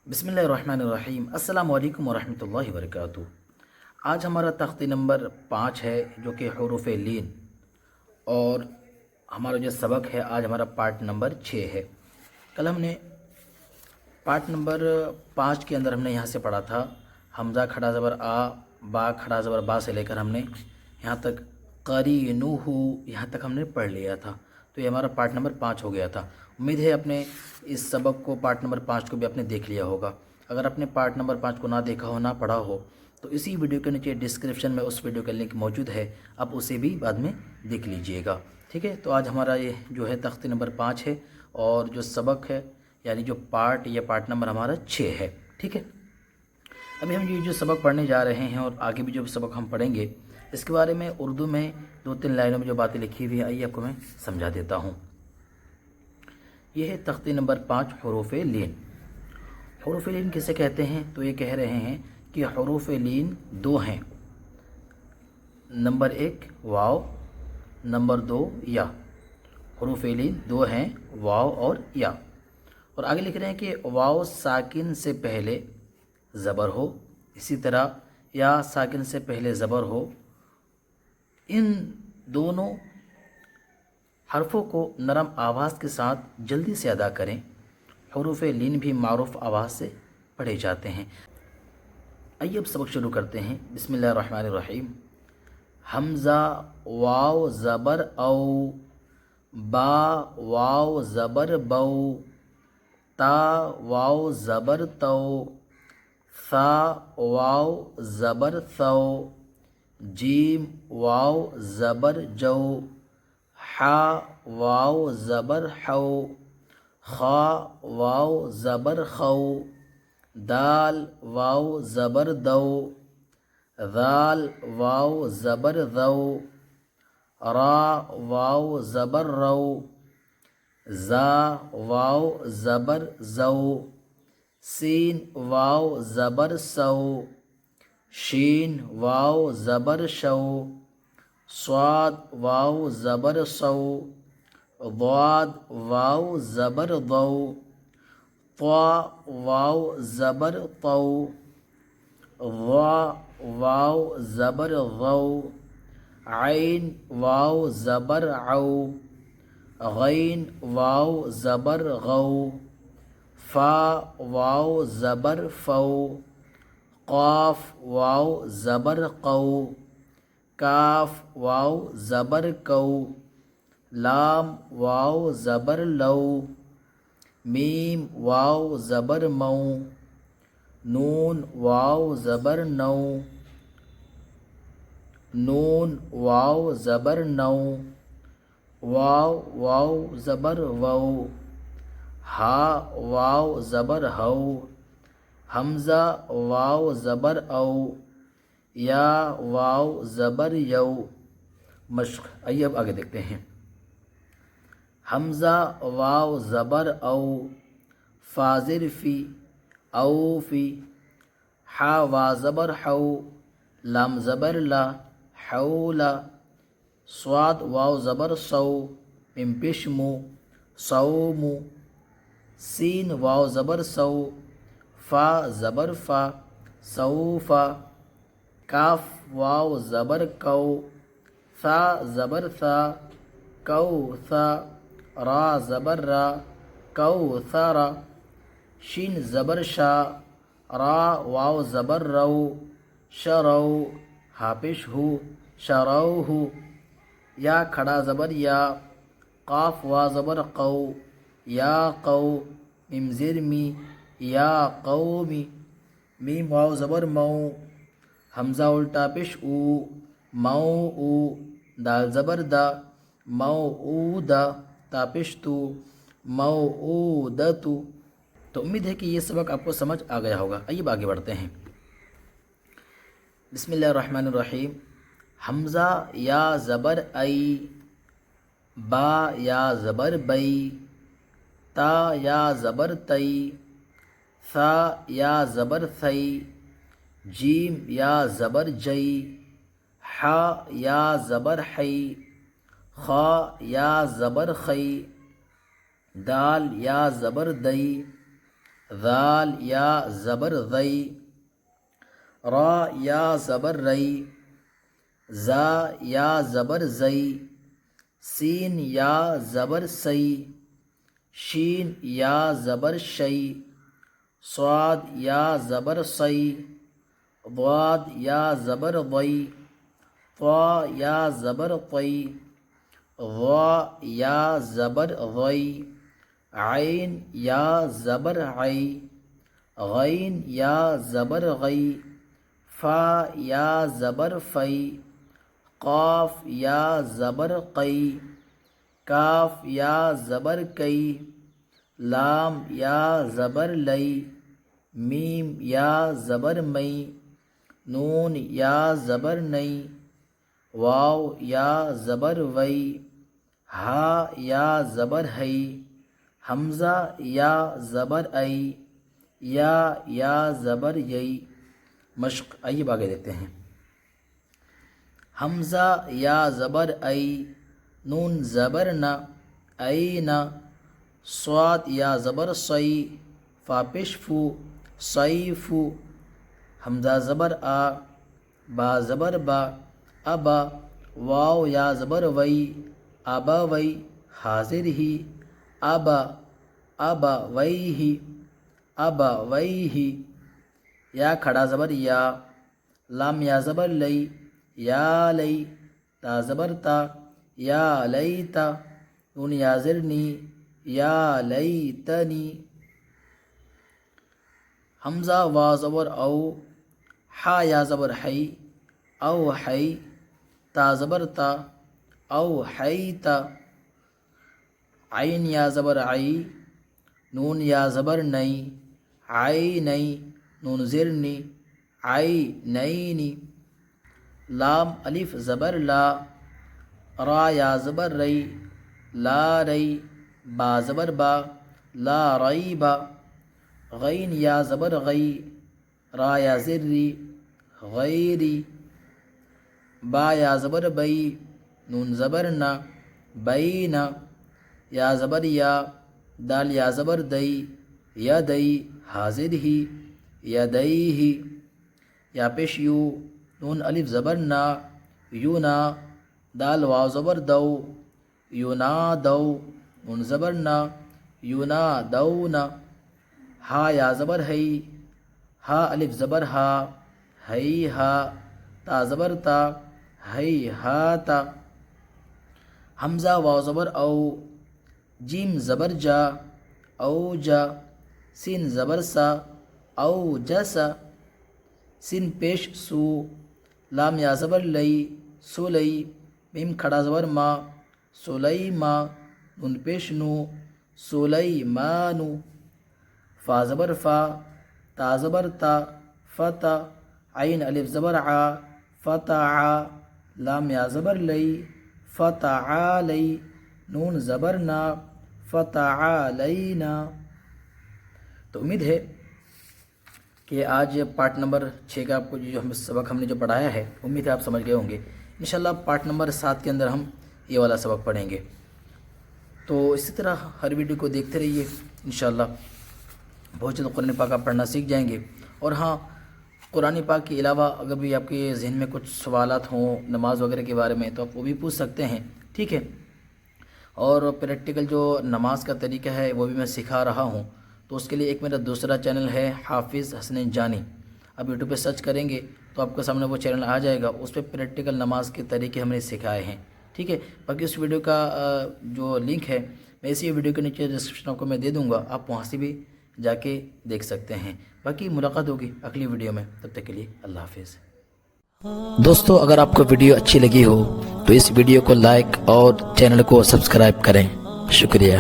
بسم اللہ الرحمن الرحیم۔ السلام علیکم ورحمۃ اللہ وبرکاتہ۔ آج ہمارا تختی نمبر 5 ہے جو کہ حروف لین، اور ہمارا جو سبق ہے آج ہمارا پارٹ نمبر 6 ہے۔ کل ہم نے پارٹ نمبر 5 کے اندر ہم نے یہاں سے پڑھا تھا حمزہ کھڑا زبر آ، با کھڑا زبر با سے لے کر ہم نے یہاں تک قرینہ یہاں تک ہم نے پڑھ لیا تھا۔ تو یہ ہمارا پارٹ نمبر 5 ہو گیا تھا۔ امید ہے اپنے اس سبق کو پارٹ نمبر 5 کو بھی آپ نے دیکھ لیا ہوگا۔ اگر آپ نے پارٹ نمبر 5 کو نہ دیکھا ہو، نہ پڑھا ہو، تو اسی ویڈیو کے نیچے ڈسکرپشن میں اس ویڈیو کا لنک موجود ہے، آپ اسے بھی بعد میں دیکھ لیجئے گا، ٹھیک ہے۔ تو آج ہمارا یہ جو ہے تختی نمبر 5 ہے، اور جو سبق ہے یعنی جو پارٹ، یہ پارٹ نمبر ہمارا 6 ہے، ٹھیک ہے۔ ابھی ہم یہ جو سبق پڑھنے جا رہے ہیں اور آگے بھی جو سبق ہم پڑھیں گے، اس کے بارے میں اردو میں 2-3 لائنوں میں جو باتیں لکھی ہوئی ہیں، آئیے آپ کو میں سمجھا دیتا ہوں۔ یہ ہے تختی نمبر 5 حروف لین۔ حروف لین کسے کہتے ہیں؟ تو یہ کہہ رہے ہیں کہ حروف لین 2 ہیں، نمبر 1 واو، نمبر 2 یا۔ حروف لین 2 ہیں، واو اور یا۔ اور آگے لکھ رہے ہیں کہ واو ساکن سے پہلے زبر ہو، اسی طرح یا ساکن سے پہلے زبر ہو، ان دونوں حرفوں کو نرم آواز کے ساتھ جلدی سے ادا کریں۔ حروف لین بھی معروف آواز سے پڑھے جاتے ہیں۔ آئیے اب سبق شروع کرتے ہیں۔ بسم اللہ الرحمن الرحیم۔ حمزہ واو زبر او، با واو زبر بو، تا واو زبر تو، ثا واو زبر ثو، جیم واو زبر جو، حا واو زبر حو، خا واو زبر خو، دال واو زبر دو، ذال واو زبر ذو، را واو زبر رو، زا واو زبر زو، سین واو زبر سو، شین واو زبر شو، صاد واو زبر صو، ضاد واو زبر ضو، طا واو زبر طو، ظا واو زبر ضو، عین واو زبر عو، غین واو زبر غو، فا واو زبر فو، قاف واو زبر قو، کاف واو زبر کو، لام واو زبر لو، میم واو زبر مو، نون واو زبر نو، نون واو زبر نو، واو واو زبر وو، ہا واو زبر ہو، حمزہ واو زبر او، یا واو زبر یو۔ مشق۔ آئیے اب آگے دیکھتے ہیں۔ حمزہ واو زبر او، فازر فی، او فی، حا وا زبر حو، لام زبر لا، حولا، صاد واو زبر سو، میم پیش مو، صومو، سین واو زبر سو، فا زبر فا، سوفا، کاف واو زبر کو، ثا زبر ثا، کو ثا، را زبر را، کو ثرا، شین زبر شا، را واو زبر رو، شرو، ہا پیش ہو، شروہ، یا کھڑا زبر یا، قاف وا زبر قو، یا قو، میم زیر می، یا قومی، میم واو زبر مو، حمزہ الٹا پیش او، مو او، دال زبر دا، مو او دا، تا پیش تو، مو او دا تو۔ تو امید ہے کہ یہ سبق آپ کو سمجھ آ گیا ہوگا۔ آئیے اب آگے بڑھتے ہیں۔ بسم اللہ الرحمن الرحیم۔ حمزہ یا زبر ای، با یا زبر بئی، تا یا زبر تئی، ثا یا زبر ثئی، جیم یا زبر جئی، حا یا زبر حی، خا یا زبر خی، دال یا زبر دئی، ذال یا زبر ذی، را یا زبر ری، زا یا زبر زی، سین یا زبر سی، شین یا زبر شی، صاد یا زبر سی، ضاد یا زبر ضی، طا یا زبر طی، ظا یا زبر ضی، عین یا زبر عی، غین یا زبر غی، فا یا زبر فی، قاف یا زبر قی، کاف یا زبر کئی، لام یا زبر لئی، میم یا زبر مئی، نون یا زبر نئی، واو یا زبر وئی، ہا یا زبر ہئی، حمزہ یا زبر ای، یا زبر یئی۔ مشق آئیے آگے دیکھتے ہیں۔ حمزہ یا زبر ای، نون زبر نہ، این، صاد یا زبر صی، فا پیش فو، صیفو، حمزہ زبر آ، با زبر با، ابا، واو یا زبر وئی، ابا وئی، حاضر ہی، ابا، ابا وئی ہی، ابا وئی ہی، یا کھڑا زبر یا، لام یا زبر لئی، یا لئی، تا زبر تا، یا لیتا، نون یا زرنی، یا لیتنی، حمزہ وا زبر او، حا یا زبر حی، او حی، تا زبر تا، او حیتا، عین یا زبر عی، نون یا زبر نئی، عی نئی، نون زرنی، عی نینی، لام الف زبر لا، را یا زبر ری، لا ری، با زبر با، لا ریبا، غین یا زبر غی، را یا زری، غیری، با یا زبر بئی، نون زبر نا، بینا، یا زبر یا، دال یا زبر دئی، یا دئی، حاضر ہی، یا دئی ہی، یا پیش یو، نون الف زبر نا، یونا، دال واو زبر دو، یونا دو، نون زبر نا، یونا دونا، ہا یا زبر ہئی، ہا الف زبر ہا، ہئی ہا، تا زبر تا، ہئی ہا تا، حمزہ واو زبر او، جیم زبر جا، او جا، سین زبر سا، او جسا، سین پیش سو، لام یا زبر لئی، سو لئی، میم کھڑا زبر ما، سلیما، نون پیش نو، سلیمانو، فا زبر فا، تا زبر تا، فتا، عین الف زبر عا، فتعا، لام یا زبر لئی، فتعالی، نون زبر نا، فتعالینا۔ تو امید ہے کہ آج پارٹ نمبر 6 کا آپ کو جو سبق ہم نے جو پڑھایا ہے، امید ہے آپ سمجھ گئے ہوں گے۔ انشاءاللہ پارٹ نمبر 7 کے اندر ہم یہ والا سبق پڑھیں گے۔ تو اسی طرح ہر ویڈیو کو دیکھتے رہیے، انشاءاللہ بہت جلد قرآن پاک آپ پڑھنا سیکھ جائیں گے۔ اور ہاں، قرآن پاک کے علاوہ اگر بھی آپ کے ذہن میں کچھ سوالات ہوں نماز وغیرہ کے بارے میں تو آپ وہ بھی پوچھ سکتے ہیں، ٹھیک ہے۔ اور پریکٹیکل جو نماز کا طریقہ ہے وہ بھی میں سکھا رہا ہوں، تو اس کے لیے ایک میرا دوسرا چینل ہے حافظ حسنین جانی، آپ یوٹیوب پہ سرچ کریں گے تو آپ کے سامنے وہ چینل آ جائے گا، اس پہ پریکٹیکل نماز کے طریقے ہم نے سکھائے ہیں، ٹھیک ہے۔ باقی اس ویڈیو کا جو لنک ہے میں اسی ویڈیو کے نیچے ڈسکرپشن کو میں دے دوں گا، آپ وہاں سے بھی جا کے دیکھ سکتے ہیں۔ باقی ملاقات ہوگی اگلی ویڈیو میں، تب تک کے لیے اللہ حافظ۔ دوستو اگر آپ کو ویڈیو اچھی لگی ہو تو اس ویڈیو کو لائک اور چینل کو سبسکرائب کریں، شکریہ۔